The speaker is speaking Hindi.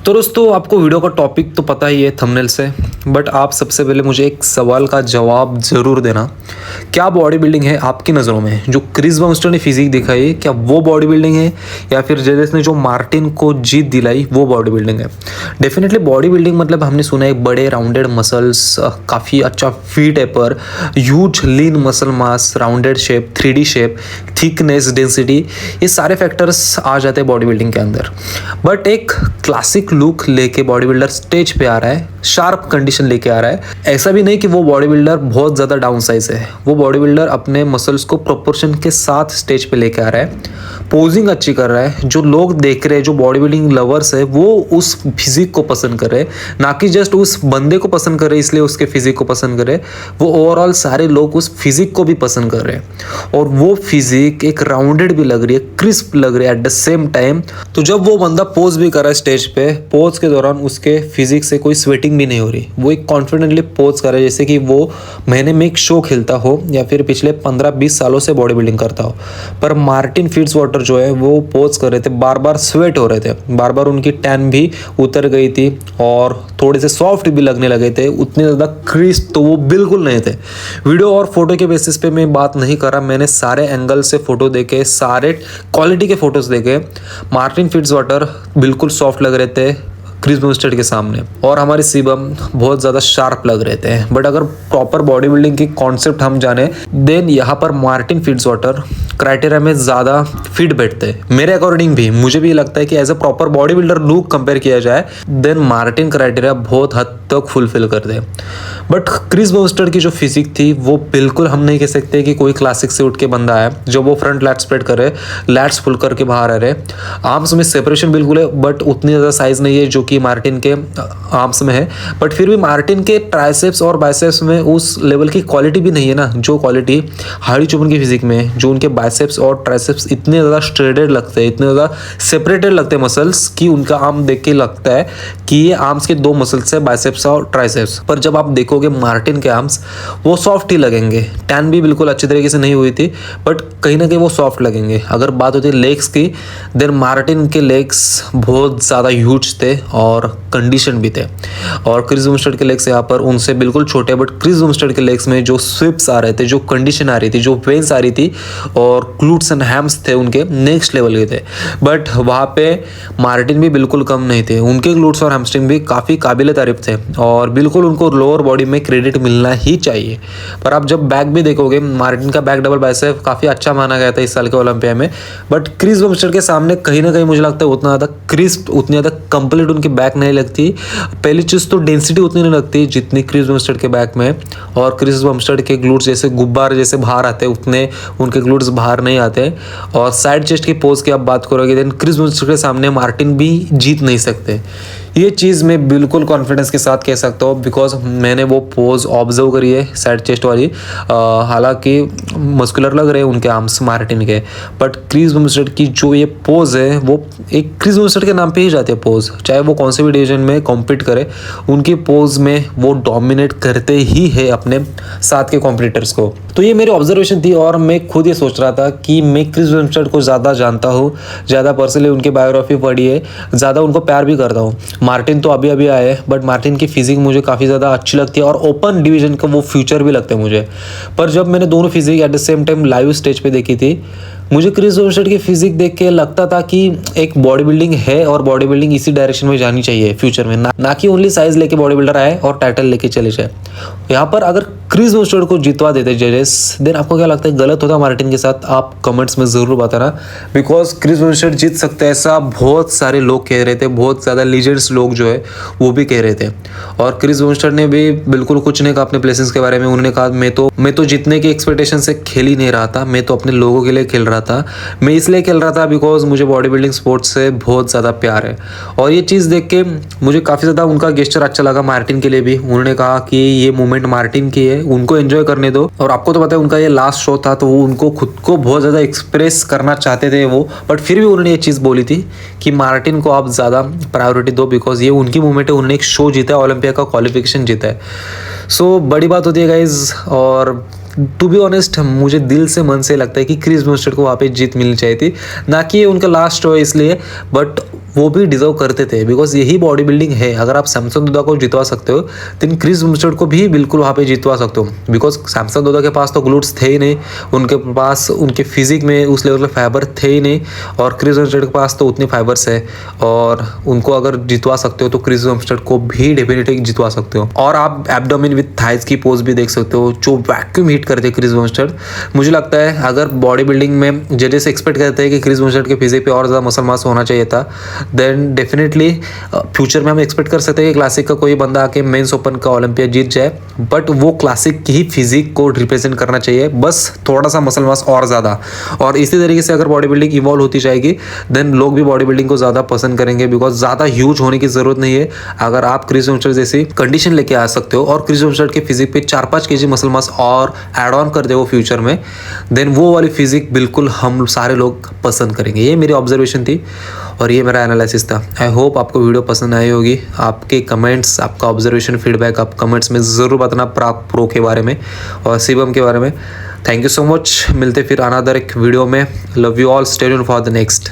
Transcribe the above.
तो दोस्तों आपको वीडियो का टॉपिक तो पता ही है थंबनेल से, बट आप सबसे पहले मुझे एक सवाल का जवाब ज़रूर देना। क्या बॉडी बिल्डिंग है आपकी नज़रों में? जो क्रिस बमस्टर ने फिजिक दिखाई है, क्या वो बॉडी बिल्डिंग है, या फिर जेजेस ने जो मार्टिन को जीत दिलाई वो बॉडी बिल्डिंग है? डेफिनेटली बॉडी बिल्डिंग मतलब हमने सुना है बड़े राउंडेड मसल्स, काफ़ी अच्छा फीट है पर huge lean muscle mass, rounded shape, 3D shape, thickness, density, ये सारे फैक्टर्स आ जाते हैं बॉडी बिल्डिंग के अंदर। बट एक क्लासिक लुक लेके बॉडी बिल्डर स्टेज पे आ रहा है, शार्प कंडीशन लेके आ रहा है। ऐसा भी नहीं कि वो बॉडी बिल्डर बहुत ज़्यादा डाउन साइज है, वो बॉडी बिल्डर अपने मसल्स को प्रोपोर्शन के साथ स्टेज पे लेके आ रहा है, पोजिंग अच्छी कर रहा है। जो लोग देख रहे हैं, जो बॉडी बिल्डिंग लवर्स है, वो उस फिजिक को पसंद कर रहे हैं, ना कि जस्ट उस बंदे को पसंद कर रहे हैं इसलिए उसके फिजिक को पसंद कर रहे हैं। वो ओवरऑल सारे लोग उस फिजिक को भी पसंद कर रहे हैं, और वो फिजिक एक राउंडेड भी लग रही है, क्रिस्प लग रही है एट द सेम टाइम। तो जब वो बंदा पोज भी कर रहा है स्टेज पे, पोज के दौरान उसके फिजिक से कोई स्वेटिंग भी नहीं हो रही, वो एक कॉन्फिडेंटली पोज कर रहा है जैसे कि वो महीने में एक शो खेलता हो या फिर पिछले 15-20 सालों से बॉडी बिल्डिंग करता हो। पर मार्टिन फिट्जवाटर जो है वो पोज कर रहे थे, बार बार स्वेट हो रहे थे, बार बार उनकी टैन भी उतर गई थी और थोड़े से सॉफ्ट भी लगने लगे थे, उतने ज़्यादा क्रिस्प तो वो बिल्कुल नहीं थे। वीडियो और फोटो के बेसिस पे मैं बात नहीं कर रहा, मैंने सारे एंगल से फोटो देखे, सारे क्वालिटी के फोटोज देखे। मार्टिन फिट्जवाटर बिल्कुल सॉफ्ट लग रहे थे क्रिस बमस्टर के सामने, और हमारे सीबम बहुत ज़्यादा शार्प लग रहे थे। बट अगर प्रॉपर बॉडी बिल्डिंग की कॉन्सेप्ट हम जाने, देन यहाँ पर मार्टिन फिट्जवाटर क्राइटेरिया में ज़्यादा फिट बैठते हैं। मेरे अकॉर्डिंग भी मुझे भी लगता है कि as a proper body builder look compare किया जाए, देन मार्टिन क्राइटेरिया बहुत हद तक फुलफिल करते हैं। बट क्रिस बमस्टर की जो फिजिक थी वो बिल्कुल हम नहीं कह सकते कि कोई क्लासिक से उठ के बंदा है जो वो फ्रंट लैट स्प्रेड करे, लैट्स फुल करके बाहर आ रहे। आर्म्स में सेपरेशन बिल्कुल है, बट उतनी ज़्यादा साइज नहीं है जो कि मार्टिन के आर्म्स में है। बट फिर भी मार्टिन के ट्राइसेप्स और बाइसेप्स में उस लेवल की क्वालिटी भी नहीं है ना, जो क्वालिटी हार्डी चुपन की फिजिक में है। जो उनके बाइसेप्स और ट्राइसेप्स इतने ज़्यादा स्ट्रेडेड लगते हैं, इतने ज़्यादा सेपरेटेड लगते हैं मसल्स, कि उनका आर्म देख के लगता है कि ये आर्म्स के दो मसल्स है, बाइसेप्स और ट्राइसेप्स। पर जब आप देखोगे मार्टिन के आर्म्स, वो सॉफ्ट ही लगेंगे। टैन भी बिल्कुल अच्छी तरीके से नहीं हुई थी, बट कहीं ना कहीं वो सॉफ्ट लगेंगे। अगर बात होती है लेग्स की, देन मार्टिन के लेग्स बहुत ज़्यादा ह्यूज थे और कंडीशन भी थे, और क्रिस बमस्टर के लेग्स यहाँ पर उनसे बिल्कुल छोटे। बट क्रिस बमस्टर के लेग्स में जो स्विप्स आ रहे थे, जो कंडीशन आ रही थी, जो वेन्स आ रही थी, और ग्लूट्स एंड हैम्स थे उनके नेक्स्ट लेवल के थे। बट वहाँ पे मार्टिन भी बिल्कुल कम नहीं थे, उनके ग्लूट्स और हैमस्ट्रिंग भी काफ़ी काबिल तारीफ थे, और बिल्कुल उनको लोअर बॉडी में क्रेडिट मिलना ही चाहिए। पर आप जब बैक भी देखोगे, मार्टिन का बैक डबल बाइसेप काफ़ी अच्छा माना गया था इस साल के ओलंपिया में। बट क्रिस बमस्टर के सामने कहीं ना कहीं मुझे लगता है उतना ज़्यादा क्रिस्प, उतनी ज़्यादा कंप्लीट उनकी बैक नहीं लगती। पहली चीज़ तो डेंसिटी उतनी नहीं लगती जितनी क्रिस बमस्टर के बैक में, और क्रिस बमस्टर के ग्लूट्स जैसे गुब्बार जैसे बाहर आते हैं, उतने उनके ग्लूट्स बाहर नहीं आते। और साइड चेस्ट की पोज की आप बात करोगे, देन क्रिस बमस्टर के सामने मार्टिन भी जीत नहीं सकते। ये चीज़ मैं बिल्कुल कॉन्फिडेंस के साथ कह सकता हूँ, बिकॉज मैंने वो पोज ऑब्जर्व करी है साइड चेस्ट वाली। हालांकि मस्कुलर लग रहे हैं उनके आर्म्स मार्टिन के, बट क्रिस बमस्टर की जो ये पोज है वो एक क्रिस बमस्टर के नाम पे ही जाती है पोज। चाहे वो कौन से भी डिवीजन में कॉम्पीट करे, उनकी पोज में वो डोमिनेट करते ही है अपने साथ के कॉम्पिटिटर्स को। तो ये मेरी ऑब्जर्वेशन थी, और मैं खुद ये सोच रहा था कि मैं क्रिस बमस्टर को ज़्यादा जानता हूँ, ज़्यादा पर्सनली उनकी बायोग्राफी पढ़ी है, ज़्यादा उनको प्यार भी करता हूँ। मार्टिन तो अभी अभी आए, बट मार्टिन की फिजिक मुझे काफ़ी ज़्यादा अच्छी लगती है, और ओपन डिवीजन का वो फ्यूचर भी लगता है मुझे। पर जब मैंने दोनों physique at the same time live stage पे देखी थी, मुझे क्रिस बमस्टर की फिजिक देख के लगता था कि एक बॉडी बिल्डिंग है, और बॉडी बिल्डिंग इसी डायरेक्शन में जानी चाहिए फ्यूचर में, ना कि ओनली साइज लेके बॉडी बिल्डर आए और टाइटल लेके चले जाए। यहाँ पर अगर क्रिस बमस्टर को जितवा देते जजेस, देन आपको क्या लगता है गलत होता मार्टिन के साथ? आप कमेंट्स में ज़रूर बताना, बिकॉज क्रिस बमस्टर जीत सकते हैं ऐसा बहुत सारे लोग कह रहे थे, बहुत ज़्यादा लीजेंड्स लोग जो है वो भी कह रहे थे। और क्रिस बमस्टर ने भी बिल्कुल कुछ नहीं कहा अपने प्लेसेस के बारे में। उन्होंने कहा मैं तो जीतने की एक्सपेक्टेशन से खेल ही नहीं रहा था, मैं तो अपने लोगों के लिए खेल रहा था। मैं इसलिए खेल रहा था बिकॉज मुझे बॉडी बिल्डिंग स्पोर्ट्स से बहुत ज़्यादा प्यार है। और ये चीज़ देख के मुझे काफ़ी ज़्यादा उनका गेस्चर अच्छा लगा मार्टिन के लिए भी। उन्होंने कहा कि ये मूवमेंट मार्टिन की है, उनको एंजॉय करने दो। और आपको तो पता है उनका ये लास्ट शो था, तो वो उनको खुद को बहुत ज़्यादा एक्सप्रेस करना चाहते थे वो, बट फिर भी उन्होंने ये चीज़ बोली थी कि मार्टिन को आप ज़्यादा प्रायोरिटी दो, बिकॉज ये उनकी मूवमेंट है, उन्होंने एक शो जीता है, ओलंपिया का क्वालिफिकेशन जीता है। सो बड़ी बात होती है गाइज। और टू बी ऑनेस्ट मुझे दिल से मन से लगता है कि क्रिस बमस्टर को वहाँ पे जीत मिलनी चाहिए थी, ना कि उनका लास्ट शो है इसलिए, बट वो भी डिजर्व करते थे, बिकॉज यही बॉडी बिल्डिंग है। अगर आप सैमसन दोदा को जितवा सकते हो तो क्रिस बमस्टेड को भी बिल्कुल वहाँ पे जितवा सकते हो, बिकॉज सैमसन दोदा के पास तो ग्लूट्स थे ही नहीं, उनके पास उनके फिजिक में उस लेवल के फाइबर थे ही नहीं, और क्रिस बमस्टेड के पास तो उतने फाइबर्स है, और उनको अगर जितवा सकते हो तो क्रिस बमस्टेड को भी डेफिनेटली जितवा सकते हो। और आप एब्डोमेन विद थाइज की पोज भी देख सकते हो, जो वैक्यूम हिट करते हैं क्रिस बमस्टेड। मुझे लगता है अगर बॉडी बिल्डिंग में जजेस एक्सपेक्ट करते हैं कि क्रिस बमस्टेड के फिजिक पे और ज़्यादा मसल मास होना चाहिए था, देन डेफिनेटली फ्यूचर में हम एक्सपेक्ट कर सकते हैं कि क्लासिक का कोई बंदा आके मेंस ओपन का ओलंपिया जीत जाए, बट वो क्लासिक की ही फिजिक को रिप्रेजेंट करना चाहिए, बस थोड़ा सा मसल मास और ज़्यादा। और इसी तरीके से अगर बॉडी बिल्डिंग इवॉल्व होती जाएगी देन लोग भी बॉडी बिल्डिंग को ज़्यादा पसंद करेंगे, बिकॉज ज़्यादा ह्यूज होने की ज़रूरत नहीं है। अगर आप क्रिस बमस्टेड जैसी कंडीशन लेके आ सकते हो और क्रिस बमस्टेड के फिजिक पे 4-5 kg मसल मास और एड ऑन कर दे वो फ्यूचर में, देन वो वाली फिजिक बिल्कुल हम सारे लोग पसंद करेंगे। ये मेरी ऑब्जर्वेशन थी और ये मेरा एनालिसिस था। आई होप आपको वीडियो पसंद आई होगी। आपके कमेंट्स, आपका ऑब्जर्वेशन, फीडबैक आप कमेंट्स में ज़रूर बताना प्राग प्रो के बारे में और शिवम के बारे में। Thank you so much. मिलते फिर अनदर एक वीडियो में। Love you all, stay tuned for the next.